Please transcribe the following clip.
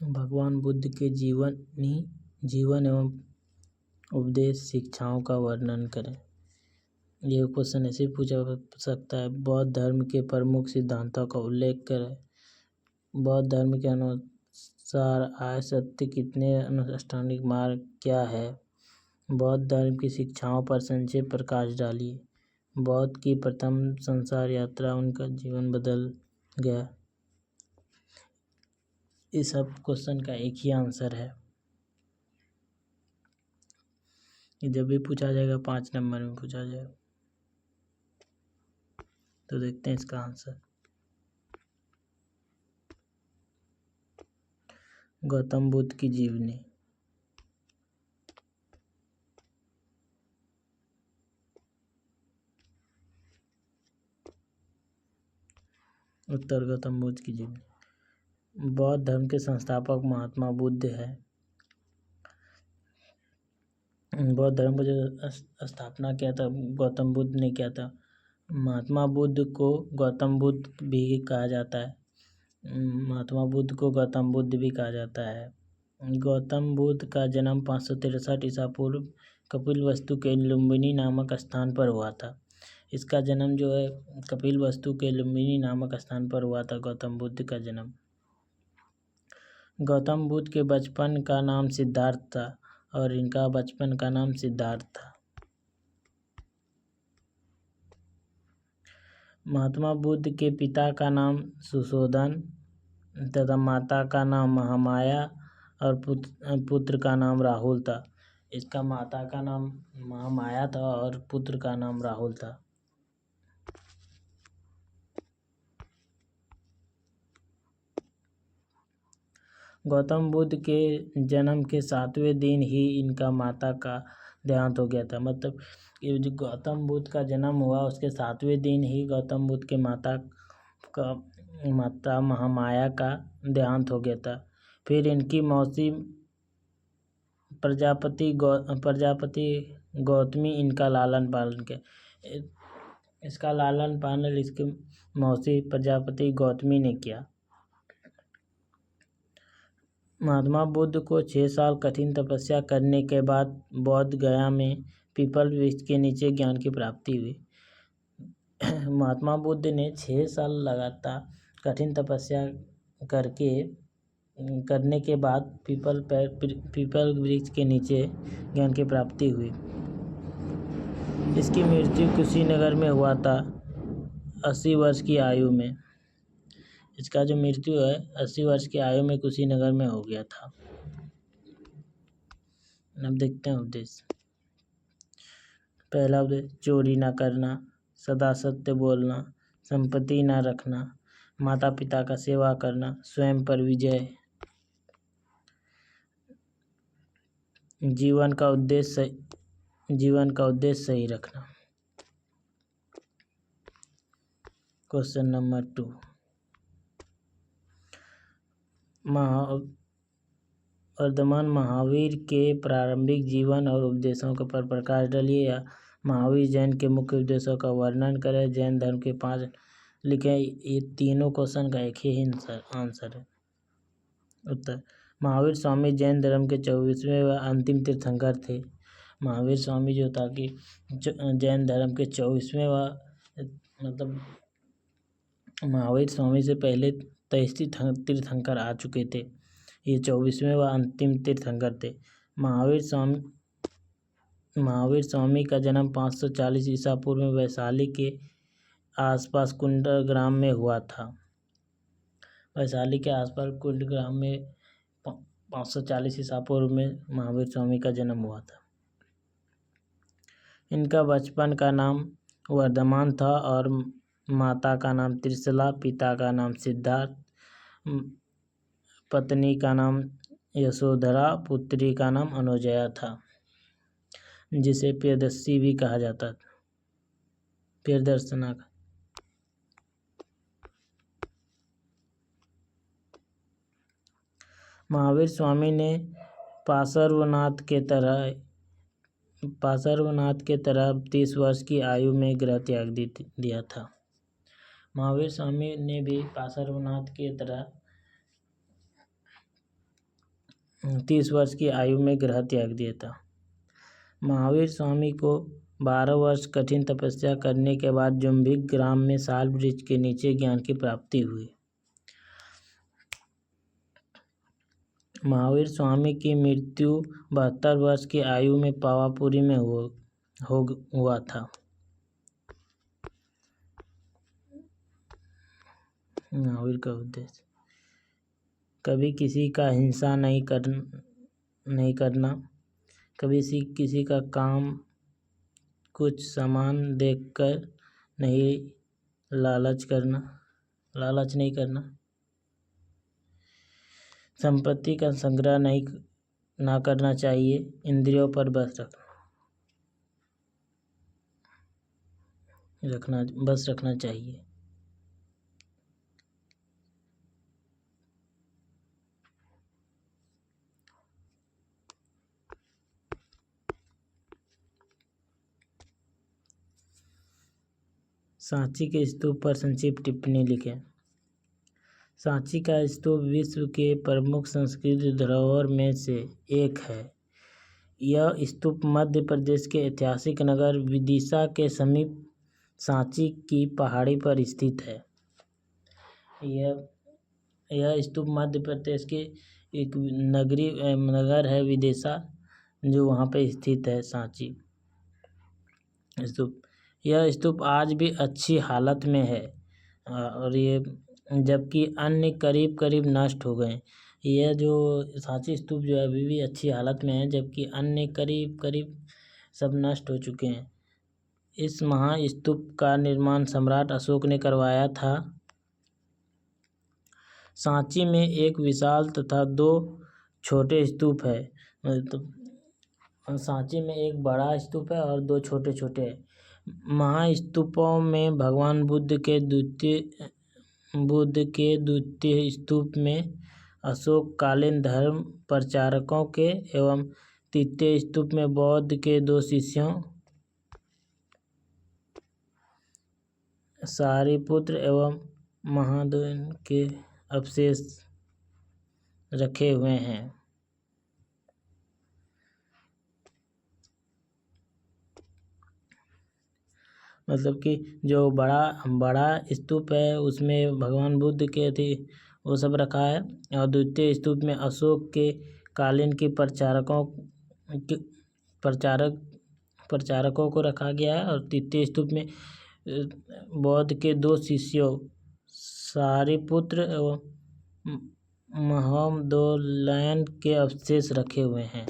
भगवान बुद्ध के जीवन एवं उपदेश शिक्षाओं का वर्णन करें। यह क्वेश्चन ऐसे पूछा जा सकता है। बौद्ध धर्म के प्रमुख सिद्धांतों का उल्लेख करें। बौद्ध धर्म के अनुसार आर्य सत्य कितने अनुष्ठानिक मार्ग क्या है। बौद्ध धर्म की शिक्षाओं पर संक्षेप प्रकाश डालिए। बौद्ध की प्रथम संसार यात्रा उनका जीवन बदल गया। इस सब क्वेश्चन का एक ही आंसर है। जब भी पूछा जाएगा 5 नंबर में पूछा जाएगा। तो देखते हैं इसका आंसर। गौतम बुद्ध की जीवनी। उत्तर गौतम बुद्ध की जीवनी। बौद्ध धर्म के संस्थापक महात्मा बुद्ध है। बौद्ध धर्म को जो स्थापना किया था गौतम बुद्ध ने किया था। महात्मा बुद्ध को गौतम बुद्ध भी कहा जाता है। महात्मा बुद्ध को गौतम बुद्ध भी कहा जाता है। गौतम बुद्ध का जन्म 563 ईसा पूर्व कपिलवस्तु के लुम्बिनी नामक स्थान पर हुआ था। इसका जन्म जो है कपिलवस्तु के लुम्बिनी नामक स्थान पर हुआ था। गौतम बुद्ध का जन्म। गौतम बुद्ध के बचपन का नाम सिद्धार्थ था और इनका बचपन का नाम सिद्धार्थ था। महात्मा बुद्ध के पिता का नाम सुशोधन तथा माता का नाम महामाया और पुत्र का नाम राहुल था। इसका माता का नाम महामाया था और पुत्र का नाम राहुल था। गौतम बुद्ध के जन्म के 7वें दिन ही इनका माता का देहांत हो गया था। मतलब ये जो गौतम बुद्ध का जन्म हुआ उसके 7वें दिन ही गौतम बुद्ध के माता महामाया का देहांत हो गया था। फिर इनकी मौसी प्रजापति गौतमी इनका लालन पालन किया। इसका लालन पालन इसकी मौसी प्रजापति गौतमी ने किया। महात्मा बुद्ध को 6 साल कठिन तपस्या करने के बाद बौद्ध गया में पीपल वृक्ष के नीचे ज्ञान की प्राप्ति हुई। महात्मा बुद्ध ने 6 साल लगातार कठिन तपस्या करने के बाद पीपल वृक्ष के नीचे ज्ञान की प्राप्ति हुई। इसकी मृत्यु कुशीनगर में हुआ था 80 वर्ष की आयु में। इसका जो मृत्यु है 80 वर्ष की आयु में कुशीनगर में हो गया था। अब देखते हैं उपदेश। पहला उपदेश, चोरी ना करना, सदा सत्य बोलना, संपत्ति ना रखना, माता पिता का सेवा करना, स्वयं पर विजय, जीवन का उद्देश्य सही रखना। क्वेश्चन नंबर 2, वर्तमान महावीर के प्रारंभिक जीवन और उपदेशों पर प्रकाश डालिए या महावीर जैन के मुख्य उपदेशों का वर्णन करें। जैन धर्म के 5 लिखे। ये तीनों क्वेश्चन का एक ही आंसर है। उत्तर, महावीर स्वामी जैन धर्म के 24वें व अंतिम तीर्थंकर थे। महावीर स्वामी जो था कि जैन धर्म के 24वें मतलब महावीर स्वामी से पहले 23 तीर्थंकर आ चुके थे। ये 24वें व अंतिम तीर्थंकर थे। महावीर स्वामी का जन्म 540 ईसा पूर्व में वैशाली के आसपास कुंड ग्राम में हुआ था। वैशाली के आसपास कुंड ग्राम में 540 ईसा पूर्व में महावीर स्वामी का जन्म हुआ था। इनका बचपन का नाम वर्धमान था और माता का नाम त्रिशला, पिता का नाम सिद्धार्थ, पत्नी का नाम यशोधरा, पुत्री का नाम अनुजया था, जिसे प्रियदर्शी भी कहा जाता था। प्रियदर्शना का महावीर स्वामी ने पार्श्वनाथ के तरह 30 वर्ष की आयु में गृह त्याग दिया था। महावीर स्वामी ने भी पार्श्वनाथ के तरह 30 वर्ष की आयु में ग्रह त्याग दिया था। महावीर स्वामी को 12 वर्ष कठिन तपस्या करने के बाद जुम्बिक ग्राम में साल वृक्ष के नीचे ज्ञान की प्राप्ति हुई। महावीर स्वामी की मृत्यु 72 वर्ष की आयु में पावापुरी में हुआ था। महावीर का उद्देश्य कभी किसी का हिंसा नहीं करना, कभी किसी का काम कुछ सामान देखकर लालच नहीं करना, संपत्ति का संग्रह ना करना चाहिए, इंद्रियों पर बस रखना चाहिए। सांची के स्तूप पर संक्षिप्त टिप्पणी लिखें। सांची का स्तूप विश्व के प्रमुख संस्कृति धरोहर में से एक है। यह स्तूप मध्य प्रदेश के ऐतिहासिक नगर विदिशा के समीप सांची की पहाड़ी पर स्थित है। यह स्तूप मध्य प्रदेश के एक नगर है विदिशा, जो वहाँ पे स्थित है सांची स्तूप। यह स्तूप आज भी अच्छी हालत में है और ये जबकि अन्य करीब नष्ट हो गए। यह जो सांची स्तूप जो है अभी भी अच्छी हालत में है, जबकि अन्य करीब सब नष्ट हो चुके हैं। इस महास्तूप का निर्माण सम्राट अशोक ने करवाया था। सांची में एक विशाल तथा 2 छोटे स्तूप है। सांची में एक बड़ा स्तूप है और 2 छोटे हैं। महास्तूपों में भगवान बुद्ध के द्वितीय स्तूप में अशोककालीन धर्म प्रचारकों के एवं तृतीय स्तूप में बौद्ध के 2 शिष्यों सारिपुत्र एवं महाद्वैन के अवशेष रखे हुए हैं। मतलब कि जो बड़ा स्तूप है उसमें भगवान बुद्ध के थे वो सब रखा है, और द्वितीय स्तूप में अशोक के कालीन के प्रचारकों को रखा गया है, और तृतीय स्तूप में बौद्ध के 2 शिष्यों सारिपुत्र एवं महाद्वैन के अवशेष रखे हुए हैं।